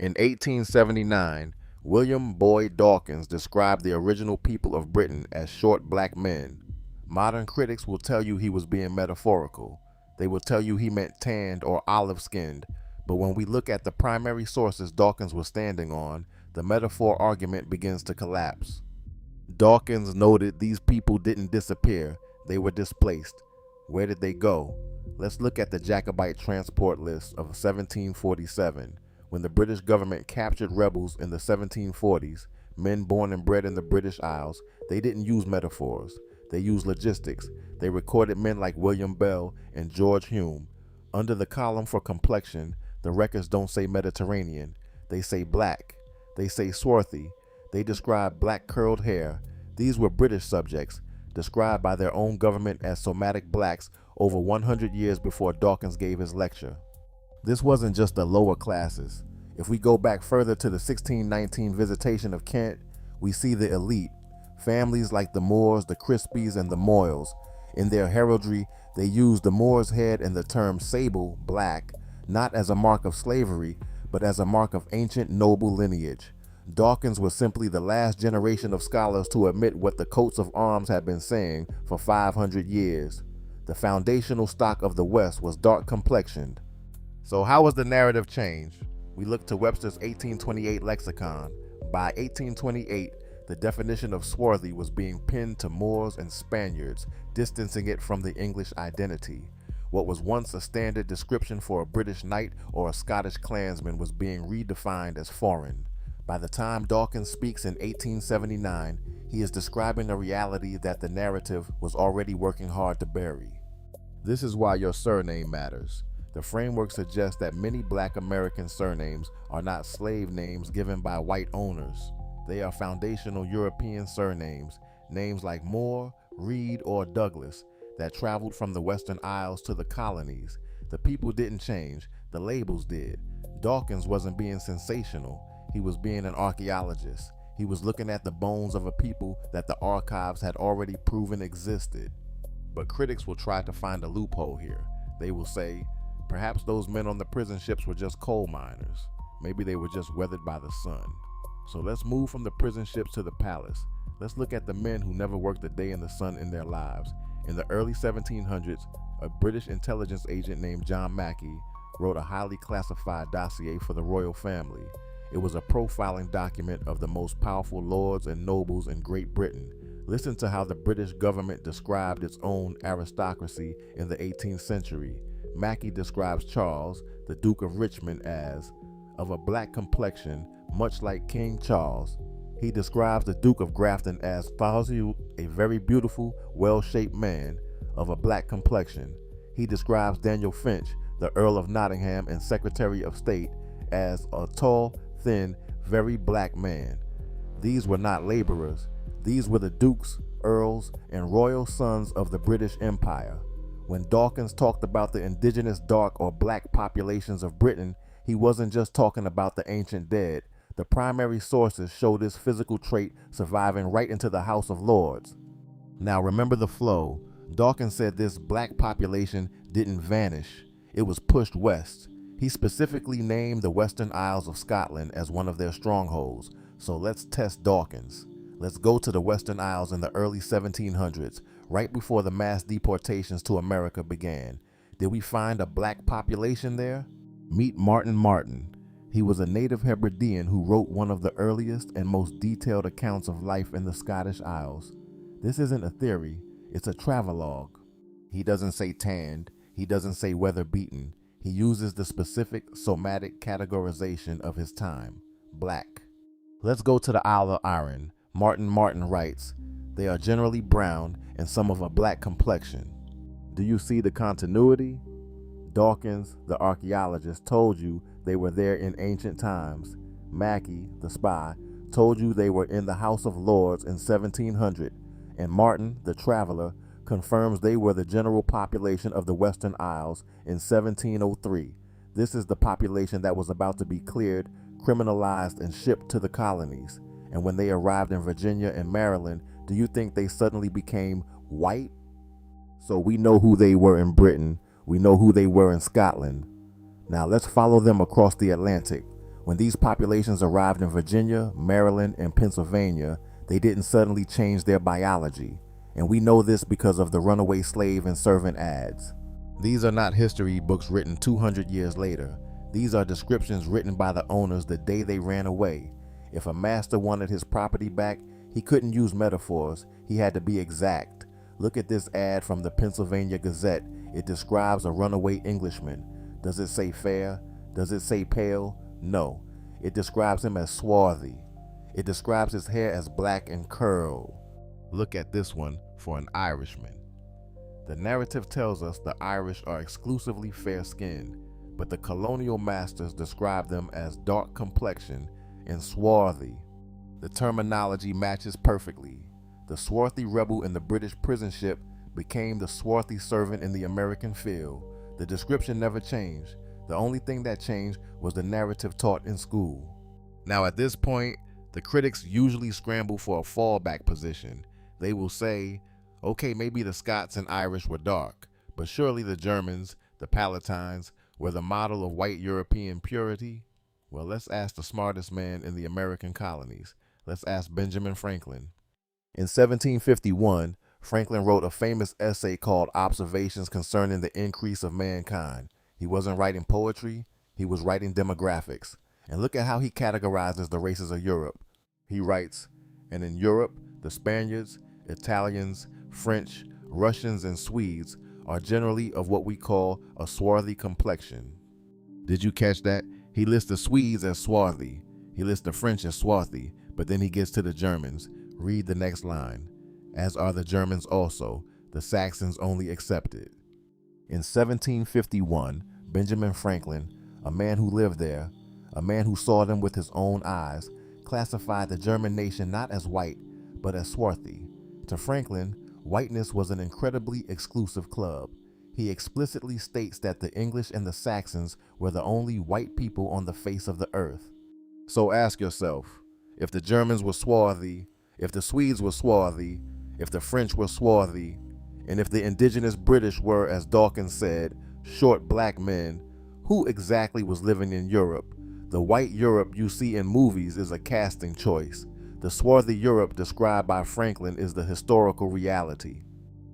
In 1879, William Boyd Dawkins described the original people of Britain as short black men. Modern critics will tell you he was being metaphorical. They will tell you he meant tanned or olive-skinned, but when we look at the primary sources Dawkins was standing on, the metaphor argument begins to collapse. Dawkins noted these people didn't disappear, they were displaced. Where did they go? Let's look at the Jacobite transport list of 1747. When the British government captured rebels in the 1740s, men born and bred in the British Isles, they didn't use metaphors. They used logistics. They recorded men like William Bell and George Hume. Under the column for complexion, the records don't say Mediterranean. They say black. They say swarthy. They describe black curled hair. These were British subjects, described by their own government as somatic blacks over 100 years before Dawkins gave his lecture. This wasn't just the lower classes. If we go back further to the 1619 visitation of Kent, we see the elite, families like the Moors, the Crispies, and the Moyles. In their heraldry, they used the Moor's head and the term sable, black, not as a mark of slavery, but as a mark of ancient noble lineage. Dawkins was simply the last generation of scholars to admit what the coats of arms had been saying for 500 years. The foundational stock of the West was dark complexioned. So how was the narrative changed? We look to Webster's 1828 lexicon. By 1828, the definition of swarthy was being pinned to Moors and Spaniards, distancing it from the English identity. What was once a standard description for a British knight or a Scottish clansman was being redefined as foreign. By the time Dawkins speaks in 1879, he is describing a reality that the narrative was already working hard to bury. This is why your surname matters. The framework suggests that many black American surnames are not slave names given by white owners. They are foundational European surnames, names like Moore, Reed, or Douglas, that traveled from the Western Isles to the colonies. The people didn't change, the labels did. Dawkins wasn't being sensational, he was being an archaeologist. He was looking at the bones of a people that the archives had already proven existed. But critics will try to find a loophole here. They will say, perhaps those men on the prison ships were just coal miners. Maybe they were just weathered by the sun. So let's move from the prison ships to the palace. Let's look at the men who never worked a day in the sun in their lives. In the early 1700s, a British intelligence agent named John Mackey wrote a highly classified dossier for the royal family. It was a profiling document of the most powerful lords and nobles in Great Britain. Listen to how the British government described its own aristocracy in the 18th century. Mackey describes Charles, the Duke of Richmond, as of a black complexion, much like King Charles. He describes the Duke of Grafton as Fauziu, a very beautiful, well-shaped man of a black complexion. He describes Daniel Finch, the Earl of Nottingham and Secretary of State, as a tall, thin, very black man. These were not laborers. These were the dukes, earls, and royal sons of the British Empire. When Dawkins talked about the indigenous dark or black populations of Britain, he wasn't just talking about the ancient dead. The primary sources show this physical trait surviving right into the House of Lords. Now remember the flow. Dawkins said this black population didn't vanish. It was pushed west. He specifically named the Western Isles of Scotland as one of their strongholds. So let's test Dawkins. Let's go to the Western Isles in the early 1700s, right before the mass deportations to America began. Did we find a black population there? Meet Martin Martin. He was a native Hebridean who wrote one of the earliest and most detailed accounts of life in the Scottish Isles. This isn't a theory, it's a travelogue. He doesn't say tanned, he doesn't say weather-beaten. He uses the specific somatic categorization of his time, black. Let's go to the Isle of Arran. Martin Martin writes, they are generally brown and some of a black complexion. Do you see the continuity? Dawkins, the archaeologist, told you they were there in ancient times. Mackey, the spy, told you they were in the House of Lords in 1700. And Martin, the traveler, confirms they were the general population of the Western Isles in 1703. This is the population that was about to be cleared, criminalized, and shipped to the colonies. And when they arrived in Virginia and Maryland, do you think they suddenly became white? So we know who they were in Britain. We know who they were in Scotland. Now let's follow them across the Atlantic. When these populations arrived in Virginia, Maryland, and Pennsylvania, they didn't suddenly change their biology, and we know this because of the runaway slave and servant ads. These are not history books written 200 years later. These are descriptions written by the owners the day they ran away. If a master wanted his property back, he couldn't use metaphors, he had to be exact. Look at this ad from the Pennsylvania Gazette. It describes a runaway Englishman. Does it say fair? Does it say pale? No. It describes him as swarthy. It describes his hair as black and curled. Look at this one for an Irishman. The narrative tells us the Irish are exclusively fair-skinned, but the colonial masters describe them as dark complexion and swarthy. The terminology matches perfectly. The swarthy rebel in the British prison ship became the swarthy servant in the American field. The description never changed. The only thing that changed was the narrative taught in school. Now at this point, the critics usually scramble for a fallback position. They will say, okay, maybe the Scots and Irish were dark, but surely the Germans, the Palatines, were the model of white European purity? Well, let's ask the smartest man in the American colonies. Let's ask Benjamin Franklin. In 1751, Franklin wrote a famous essay called Observations Concerning the Increase of Mankind. He wasn't writing poetry, he was writing demographics. And look at how he categorizes the races of Europe. He writes, and in Europe, the Spaniards, Italians, French, Russians, and Swedes are generally of what we call a swarthy complexion. Did you catch that? He lists the Swedes as swarthy. He lists the French as swarthy, but then he gets to the Germans. Read the next line. As are the Germans also, the Saxons only excepted. In 1751, Benjamin Franklin, a man who lived there, a man who saw them with his own eyes, classified the German nation not as white, but as swarthy. To Franklin, whiteness was an incredibly exclusive club. He explicitly states that the English and the Saxons were the only white people on the face of the earth. So ask yourself, if the Germans were swarthy, if the Swedes were swarthy, if the French were swarthy, and if the indigenous British were, as Dawkins said, short black men, who exactly was living in Europe? The white Europe you see in movies is a casting choice. The swarthy Europe described by Franklin is the historical reality.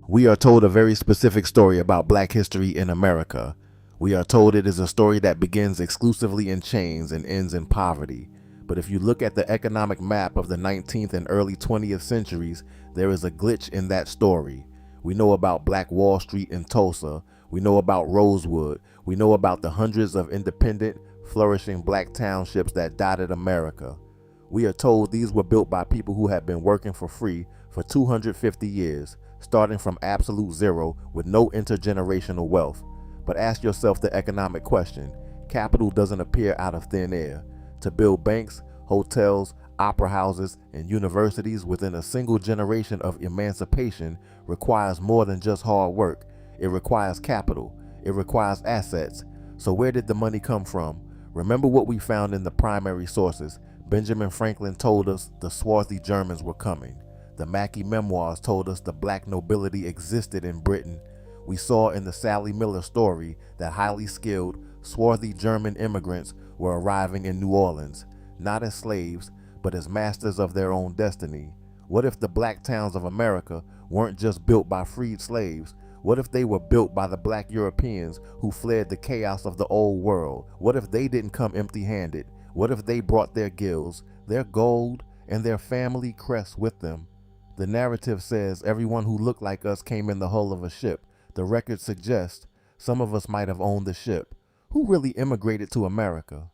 We are told a very specific story about black history in America. We are told it is a story that begins exclusively in chains and ends in poverty. But if you look at the economic map of the 19th and early 20th centuries, there is a glitch in that story. We know about Black Wall Street in Tulsa. We know about Rosewood. We know about the hundreds of independent, flourishing black townships that dotted America. We are told these were built by people who had been working for free for 250 years, starting from absolute zero with no intergenerational wealth. But ask yourself the economic question. Capital doesn't appear out of thin air. To build banks, hotels, opera houses, and universities within a single generation of emancipation requires more than just hard work. It requires capital. It requires assets. So where did the money come from? Remember what we found in the primary sources. Benjamin Franklin told us the swarthy Germans were coming. The Mackey memoirs told us the black nobility existed in Britain. We saw in the Sally Miller story that highly skilled, swarthy German immigrants were arriving in New Orleans, not as slaves, but as masters of their own destiny. What if the black towns of America weren't just built by freed slaves? What if they were built by the black Europeans who fled the chaos of the old world? What if they didn't come empty-handed? What if they brought their gills, their gold, and their family crests with them? The narrative says everyone who looked like us came in the hull of a ship. The record suggests some of us might have owned the ship. Who really immigrated to America?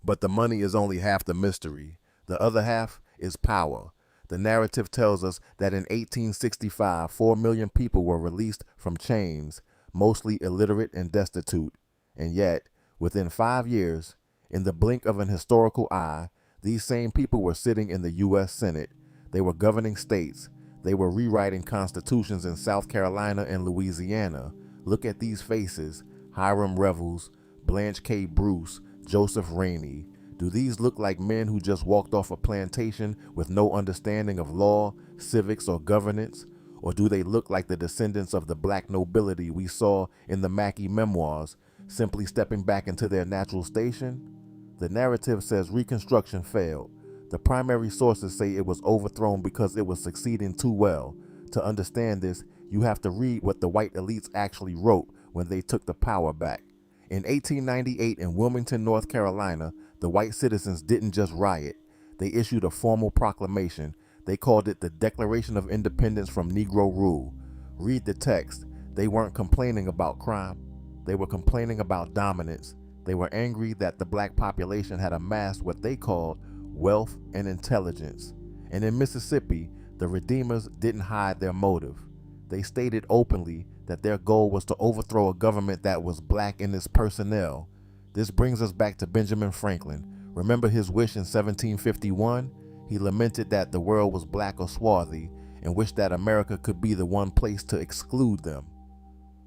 But the money is only half the mystery. The other half is power. The narrative tells us that in 1865, 4 million people were released from chains, mostly illiterate and destitute. And yet, within 5 years, in the blink of an historical eye, these same people were sitting in the U.S. Senate. They were governing states. They were rewriting constitutions in South Carolina and Louisiana. Look at these faces: Hiram Revels, Blanche K. Bruce, Joseph Rainey. Do these look like men who just walked off a plantation with no understanding of law, civics, or governance? Or do they look like the descendants of the black nobility we saw in the Mackey memoirs, simply stepping back into their natural station? The narrative says Reconstruction failed. The primary sources say it was overthrown because it was succeeding too well. To understand this, you have to read what the white elites actually wrote when they took the power back. In 1898 in Wilmington, North Carolina, the white citizens didn't just riot. They issued a formal proclamation. They called it the Declaration of Independence from Negro Rule. Read the text. They weren't complaining about crime. They were complaining about dominance. They were angry that the black population had amassed what they called wealth and intelligence. And in Mississippi, the Redeemers didn't hide their motive. They stated openly that their goal was to overthrow a government that was black in its personnel. This brings us back to Benjamin Franklin. Remember his wish in 1751? He lamented that the world was black or swarthy and wished that America could be the one place to exclude them.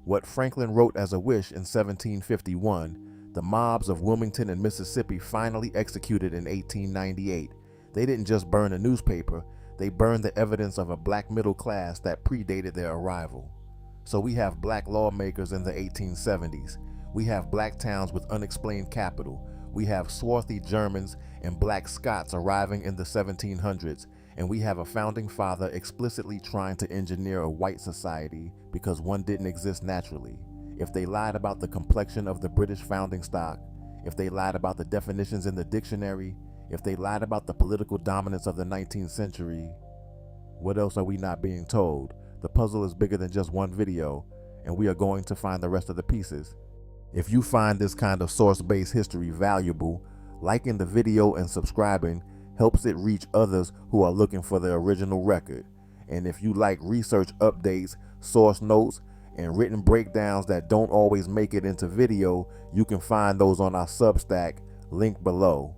What Franklin wrote as a wish in 1751, the mobs of Wilmington and Mississippi finally executed in 1898. They didn't just burn a newspaper, they burned the evidence of a black middle class that predated their arrival. So we have black lawmakers in the 1870s. We have black towns with unexplained capital. We have swarthy Germans and black Scots arriving in the 1700s. And we have a founding father explicitly trying to engineer a white society because one didn't exist naturally. If they lied about the complexion of the British founding stock, if they lied about the definitions in the dictionary, if they lied about the political dominance of the 19th century, what else are we not being told? The puzzle is bigger than just one video, and we are going to find the rest of the pieces. If you find this kind of source-based history valuable, liking the video and subscribing helps it reach others who are looking for the original record. And if you like research updates, source notes, and written breakdowns that don't always make it into video, you can find those on our Substack, link below.